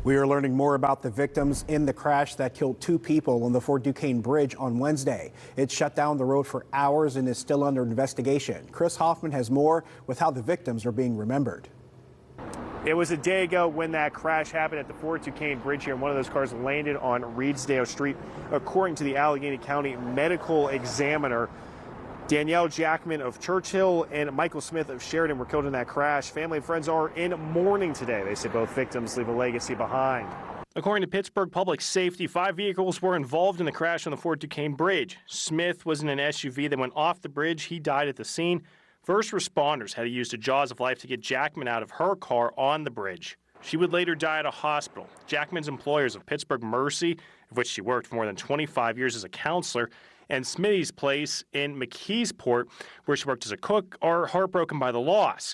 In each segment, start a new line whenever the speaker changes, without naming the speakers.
We are learning more about the victims in the crash that killed 2 people on the Fort Duquesne Bridge on Wednesday. It shut down the road for hours and is still under investigation. Chris Hoffman has more with how the victims are being remembered.
It was a day ago when that crash happened at the Fort Duquesne Bridge here, and one of those cars landed on Reedsdale Street. According to the Allegheny County medical examiner, Danielle Jackman of Churchill and Michael Smith of Sheridan were killed in that crash. Family and friends are in mourning today. They say both victims leave a legacy behind. According to Pittsburgh Public Safety, 5 vehicles were involved in the crash on the Fort Duquesne Bridge. Smith was in an SUV that went off the bridge. He died at the scene. First responders had to use the jaws of life to get Jackman out of her car on the bridge. She would later die at a hospital. Jackman's employers of Pittsburgh Mercy, of which she worked for more than 25 years as a counselor, and Smitty's place in McKeesport, where she worked as a cook, are heartbroken by the loss.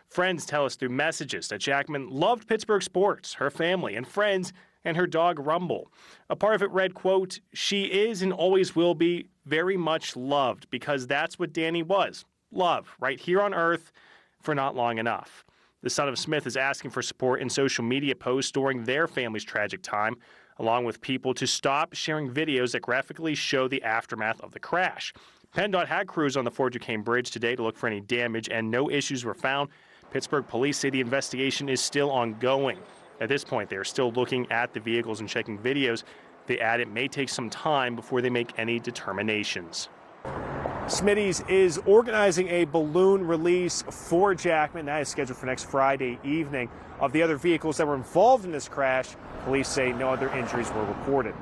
Friends tell us through messages that Jackman loved Pittsburgh sports, her family and friends, and her dog Rumble. A part of it read, quote, "She is and always will be very much loved because that's what Danny was. Love, right here on earth for not long enough." The son of Smith is asking for support in social media posts during their family's tragic time, along with people to stop sharing videos that graphically show the aftermath of the crash. PennDOT had crews on the Fort Duquesne Bridge today to look for any damage, and no issues were found. Pittsburgh police say the investigation is still ongoing. At this point, they are still looking at the vehicles and checking videos. They add it may take some time before they make any determinations. Smitty's is organizing a balloon release for Jackman. That is scheduled for next Friday evening. Of the other vehicles that were involved in this crash, police say no other injuries were reported.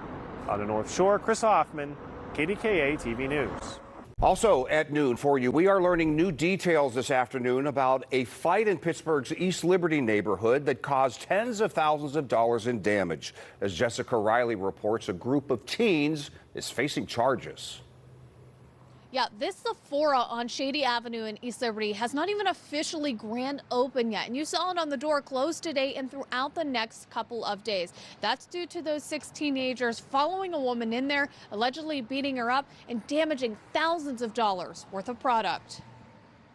On the North Shore, Chris Hoffman, KDKA-TV News.
Also at noon for you, we are learning new details this afternoon about a fight in Pittsburgh's East Liberty neighborhood that caused tens of thousands of dollars in damage. As Jessica Riley reports, a group of teens is facing charges.
Yeah, this Sephora on Shady Avenue in East Liberty has not even officially grand opened yet. And you saw it on the door closed today and throughout the next couple of days. That's due to those 6 teenagers following a woman in there, allegedly beating her up and damaging thousands of dollars worth of product.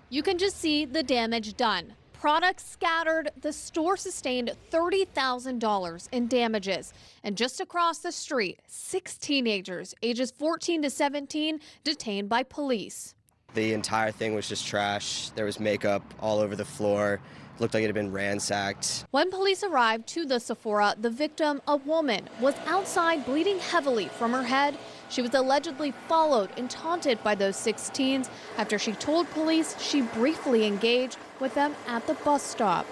You can just see the damage done. Products scattered, the store sustained $30,000 in damages. And just across the street, 6 teenagers, ages 14 to 17, detained by police.
The entire thing was just trash. There was makeup all over the floor. It looked like it had been ransacked.
When police arrived to the Sephora, the victim, a woman, was outside bleeding heavily from her head. She was allegedly followed and taunted by those 6 teens after she told police she briefly engaged with them at the bus stop.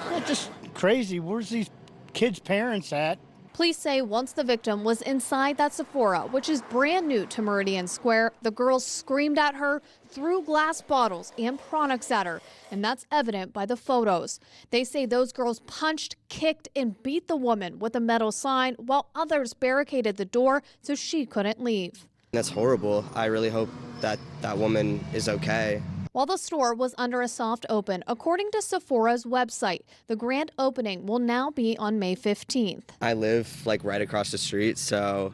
That's just crazy. Where's these kids' parents at?
Police say once the victim was inside that Sephora, which is brand new to Meridian Square, the girls screamed at her, threw glass bottles and products at her, and that's evident by the photos. They say those girls punched, kicked, and beat the woman with a metal sign, while others barricaded the door so she couldn't leave.
That's horrible. I really hope that that woman is okay.
While the store was under a soft open, according to Sephora's website, the grand opening will now be on May 15th.
I live like right across the street, so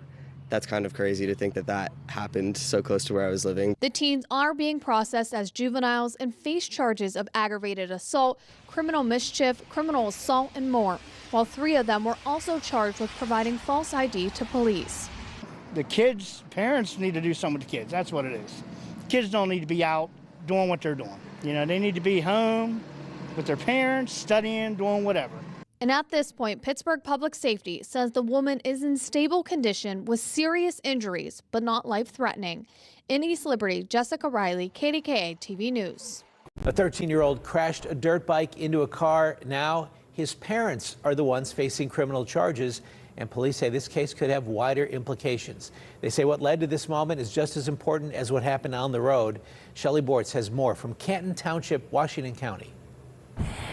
that's kind of crazy to think that that happened so close to where I was living.
The teens are being processed as juveniles and face charges of aggravated assault, criminal mischief, criminal assault, and more, while 3 of them were also charged with providing false ID to police.
The kids' parents need to do something with the kids. That's what it is. Kids don't need to be out doing what they're doing. You know, they need to be home with their parents, studying, doing whatever.
And at this point, Pittsburgh Public Safety says the woman is in stable condition with serious injuries, but not life-threatening. In East Liberty, Jessica Riley, KDKA-TV News.
A 13-year-old crashed a dirt bike into a car. Now his parents are the ones facing criminal charges, and police say this case could have wider implications. They say what led to this moment is just as important as what happened on the road. Shelley Bortz has more from Canton Township, Washington County.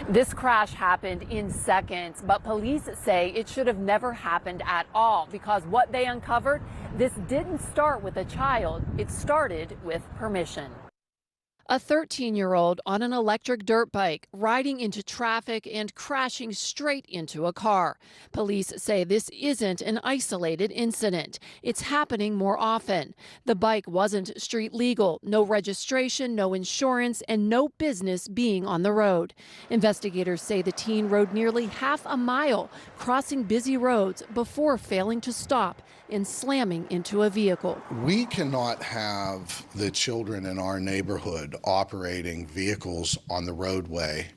This crash happened in seconds, but police say it should have never happened at all because what they uncovered, this didn't start with a child. It started with permission. A 13-year-old on an electric dirt bike riding into traffic and crashing straight into a car. Police say this isn't an isolated incident. It's happening more often. The bike wasn't street legal, no registration, no insurance, and no business being on the road. Investigators say the teen rode nearly half a mile, crossing busy roads before failing to stop and slamming into a vehicle.
We cannot have the children in our neighborhood operating vehicles on the roadway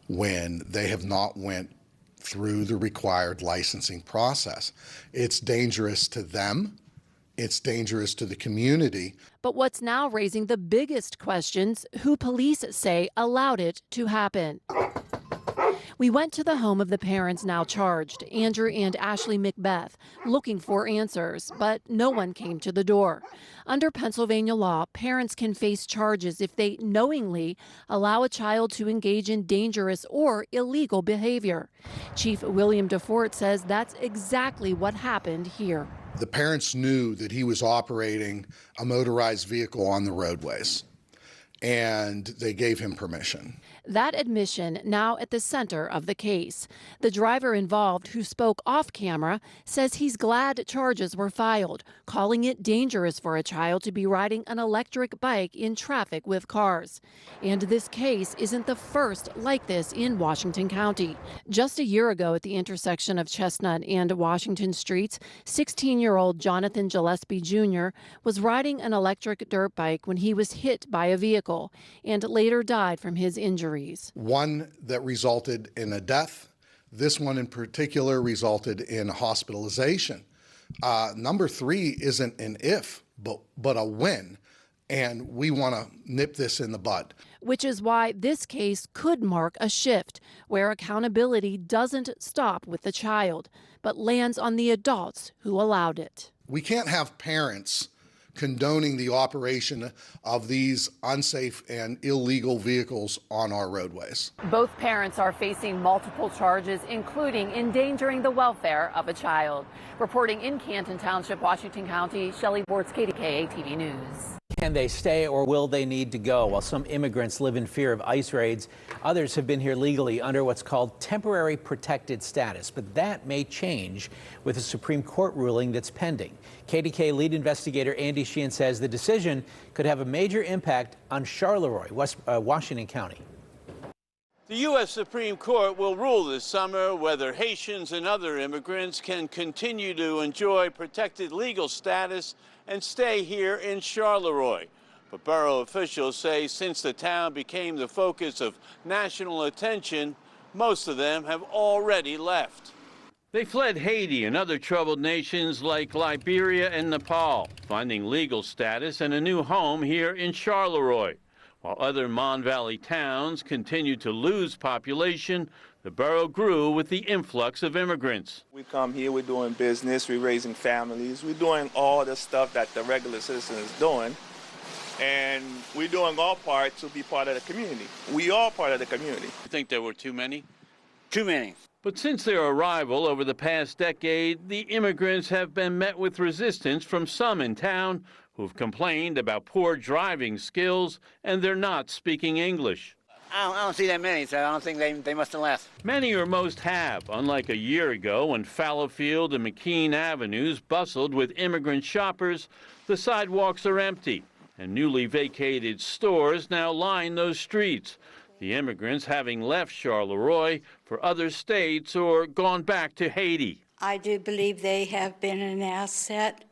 when they have not went through the required licensing process. It's dangerous to them. It's dangerous to the community.
But what's now raising the biggest questions, who police say allowed it to happen. We went to the home of the parents now charged, Andrew and Ashley Macbeth, looking for answers, but no one came to the door. Under Pennsylvania law, parents can face charges if they knowingly allow a child to engage in dangerous or illegal behavior. Chief William DeFort says that's exactly what happened here.
The parents knew that he was operating a motorized vehicle on the roadways, and they gave him permission.
That admission now at the center of the case. The driver involved, who spoke off camera, says he's glad charges were filed, calling it dangerous for a child to be riding an electric bike in traffic with cars. And this case isn't the first like this in Washington County. Just a year ago at the intersection of Chestnut and Washington Streets, 16-year-old Jonathan Gillespie Jr. was riding an electric dirt bike when he was hit by a vehicle and later died from his injuries.
One that resulted in a death. This one in particular resulted in hospitalization. Number 3 isn't an if, but a when. And we want to nip this in the bud.
Which is why this case could mark a shift, where accountability doesn't stop with the child, but lands on the adults who allowed it.
We can't have parents condoning the operation of these unsafe and illegal vehicles on our roadways.
Both parents are facing multiple charges, including endangering the welfare of a child. Reporting in Canton Township, Washington County, Shelley Bortz, KDKA-TV News.
Can they stay or will they need to go? While some immigrants live in fear of ICE raids, others have been here legally under what's called temporary protected status. But that may change with a Supreme Court ruling that's pending. KDKA lead investigator Andy Sheehan says the decision could have a major impact on Charleroi, Washington County.
The U.S. Supreme Court will rule this summer whether Haitians and other immigrants can continue to enjoy protected legal status and stay here in Charleroi. But borough officials say since the town became the focus of national attention, most of them have already left. They fled Haiti and other troubled nations like Liberia and Nepal, finding legal status and a new home here in Charleroi. While other Mon Valley towns continued to lose population, the borough grew with the influx of immigrants.
We come here, we're doing business, we're raising families, we're doing all the stuff that the regular citizen is doing, and we're doing our part to be part of the community. We are part of the community.
You think there were too many?
Too many.
But since their arrival over the past decade, the immigrants have been met with resistance from some in town who've complained about poor driving skills and they're not speaking English.
I don't see that many, so I don't think they must have left.
Many or most have, unlike a year ago when Fallowfield and McKean Avenues bustled with immigrant shoppers. The sidewalks are empty, and newly vacated stores now line those streets. The immigrants having left Charleroi for other states or gone back to Haiti.
I do believe they have been an asset.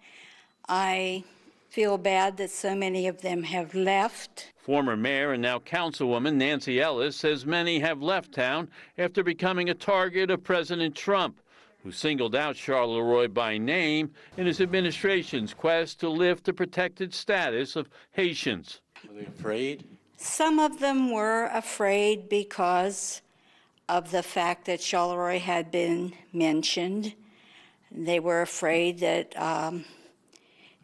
I feel bad that so many of them have left.
Former mayor and now councilwoman Nancy Ellis says many have left town after becoming a target of President Trump, who singled out Charleroi by name in his administration's quest to lift the protected status of Haitians. Were they afraid?
Some of them were afraid because of the fact that Charleroi had been mentioned. They were afraid that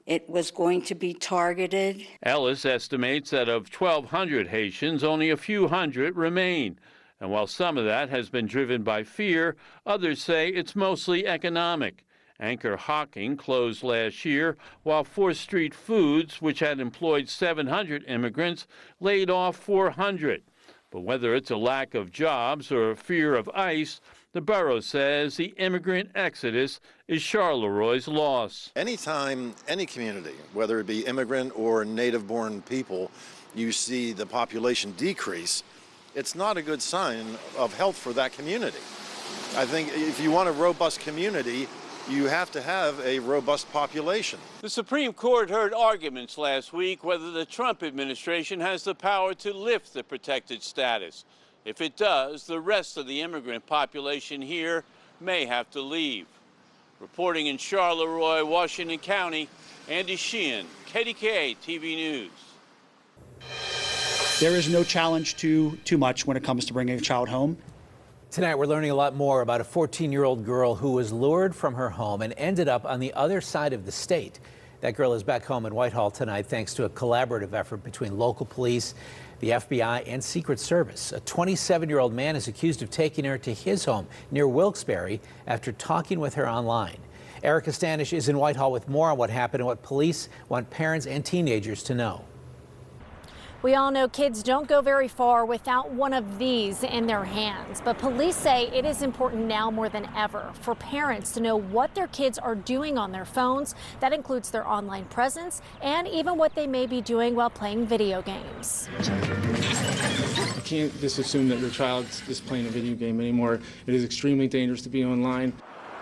it was going to be targeted.
Ellis estimates that of 1,200 Haitians, only a few hundred remain. And while some of that has been driven by fear, others say it's mostly economic. Anchor Hocking closed last year, while 4th Street Foods, which had employed 700 immigrants, laid off 400. But whether it's a lack of jobs or a fear of ICE, the borough says the immigrant exodus is Charleroi loss.
Anytime any community, whether it be immigrant or native-born people, you see the population decrease, it's not a good sign of health for that community. I think if you want a robust community, you have to have a robust population.
The Supreme Court heard arguments last week whether the Trump administration has the power to lift the protected status. If it does, the rest of the immigrant population here may have to leave. Reporting in Charleroi, Washington County, Andy Sheehan, KDKA-TV News.
There is no challenge too much when it comes to bringing a child home.
Tonight, we're learning a lot more about a 14-year-old girl who was lured from her home and ended up on the other side of the state. That girl is back home in Whitehall tonight thanks to a collaborative effort between local police, the FBI, and Secret Service. A 27-year-old man is accused of taking her to his home near Wilkes-Barre after talking with her online. Erica Stanish is in Whitehall with more on what happened and what police want parents and teenagers to know.
We all know kids don't go very far without one of these in their hands, but police say it is important now more than ever for parents to know what their kids are doing on their phones. That includes their online presence and even what they may be doing while playing video games.
You can't just assume that your child's just playing a video game anymore. It is extremely dangerous to be online.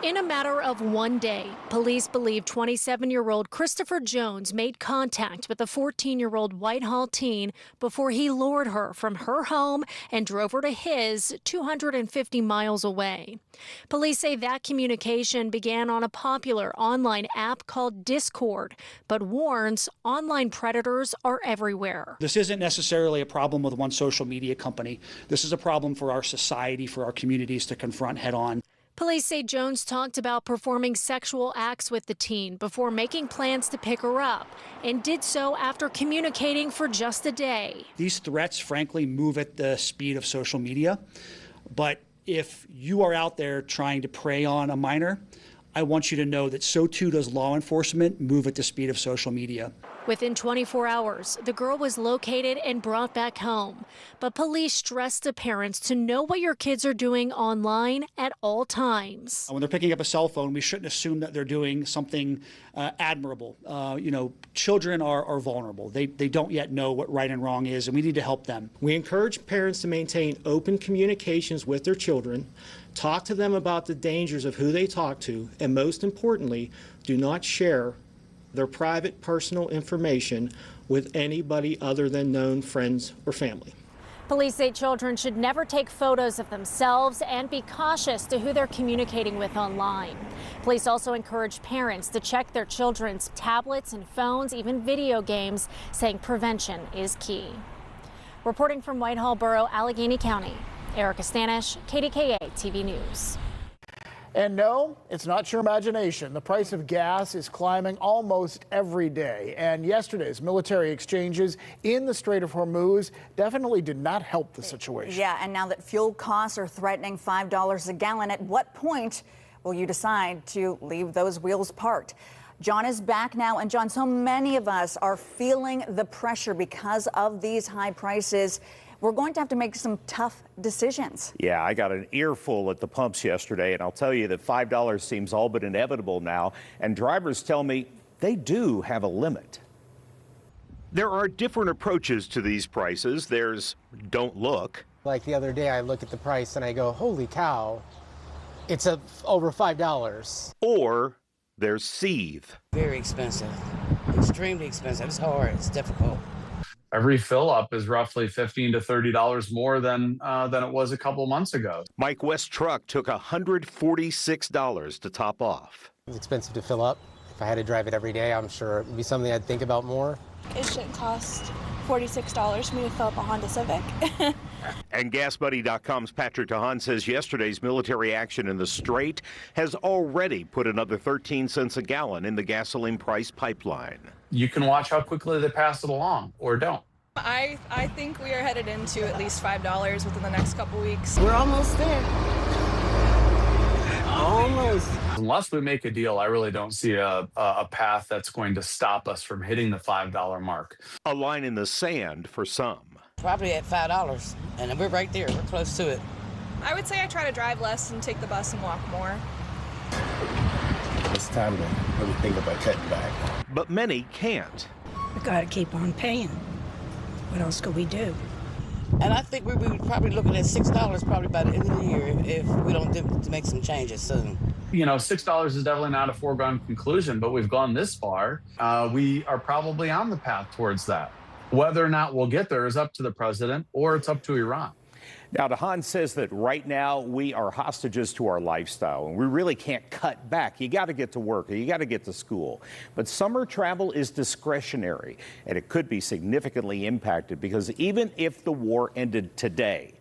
In a matter of one day, police believe 27-year-old Christopher Jones made contact with a 14-year-old Whitehall teen before he lured her from her home and drove her to his 250 miles away. Police say that communication began on a popular online app called Discord, but warns online predators are everywhere.
This isn't necessarily a problem with one social media company. This is a problem for our society, for our communities to confront head on.
Police say Jones talked about performing sexual acts with the teen before making plans to pick her up, and did so after communicating for just a day.
These threats, frankly, move at the speed of social media. But if you are out there trying to prey on a minor, I want you to know that so too does law enforcement move at the speed of social media.
Within 24 hours, the girl was located and brought back home. But police stressed to parents to know what your kids are doing online at all times.
When they're picking up a cell phone, we shouldn't assume that they're doing something admirable. Children are vulnerable. They don't yet know what right and wrong is, and we need to help them.
We encourage parents to maintain open communications with their children, talk to them about the dangers of who they talk to, and most importantly, do not share their private personal information with anybody other than known friends or family.
Police say children should never take photos of themselves and be cautious to who they're communicating with online. Police also encourage parents to check their children's tablets and phones, even video games, saying prevention is key. Reporting from Whitehall Borough, Allegheny County, Erica Stanish, KDKA-TV News.
And no, it's not your imagination. The price of gas is climbing almost every day. And yesterday's military exchanges in the Strait of Hormuz definitely did not help the situation.
Yeah, and now that fuel costs are threatening $5 a gallon, at what point will you decide to leave those wheels parked? John is back now. And John, so many of us are feeling the pressure because of these high prices. We're going to have to make some tough decisions.
Yeah, I got an earful at the pumps yesterday, and I'll tell you that $5 seems all but inevitable now, and drivers tell me they do have a limit.
There are different approaches to these prices. There's don't look.
Like the other day, I look at the price and I go, holy cow, it's over $5.
Or there's seethe.
Very expensive, extremely expensive. It's hard, it's difficult.
Every fill up is roughly $15 to $30 more than it was a couple months ago.
Mike West's truck took $146 to top off.
It's expensive to fill up. If I had to drive it every day, I'm sure it would be something I'd think about more.
It shouldn't cost $46 for me to fill up a Honda Civic.
And GasBuddy.com's Patrick DeHaan says yesterday's military action in the Strait has already put another 13 cents a gallon in the gasoline price pipeline.
You can watch how quickly they pass it along, or don't.
I think we are headed into at least $5 within the next couple weeks.
We're almost there. Almost.
Unless we make a deal, I really don't see a path that's going to stop us from hitting the $5 mark.
A line in the sand for some.
Probably at $5, and we're right there. We're close to it.
I would say I try to drive less and take the bus and walk more.
It's time to really think about cutting back.
But many can't.
We got to keep on paying. What else could we do?
And I think we would probably looking at $6 probably by the end of the year if we don't make some changes soon.
You know, $6 is definitely not a foregone conclusion, but we've gone this far. We are probably on the path towards that. Whether or not we'll get there is up to the president or it's up to Iran.
Now, DeHaan says that right now we are hostages to our lifestyle and we really can't cut back. You got to get to work or you got to get to school. But summer travel is discretionary and it could be significantly impacted because even if the war ended today,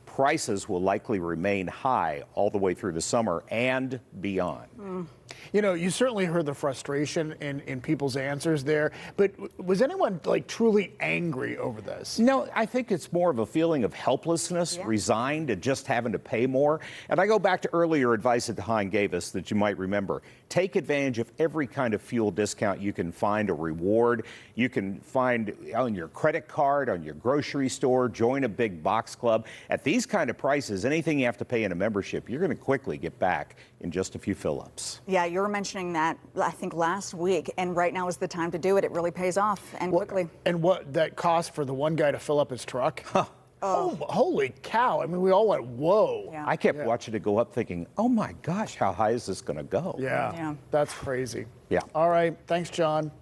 prices will likely remain high all the way through the summer and beyond.
You know, you certainly heard the frustration in people's answers there, but was anyone like truly angry over this?
No, I think it's more of a feeling of helplessness, resigned, and just having to pay more. And I go back to earlier advice that DeHaan gave us that you might remember. Take advantage of every kind of fuel discount you can find, a reward you can find on your credit card, on your grocery store, join a big box club. At these kind of prices, anything you have to pay in a membership, you're going to quickly get back in just a few fill-ups.
Yeah, you were mentioning that, I think, last week, and right now is the time to do it. It really pays off, and quickly.
And what that cost for the one guy to fill up his truck? Oh, holy cow. I mean, we all went, whoa.
I kept watching it go up thinking, oh my gosh, how high is this going to go?
Yeah, that's crazy.
Yeah.
All right. Thanks, John.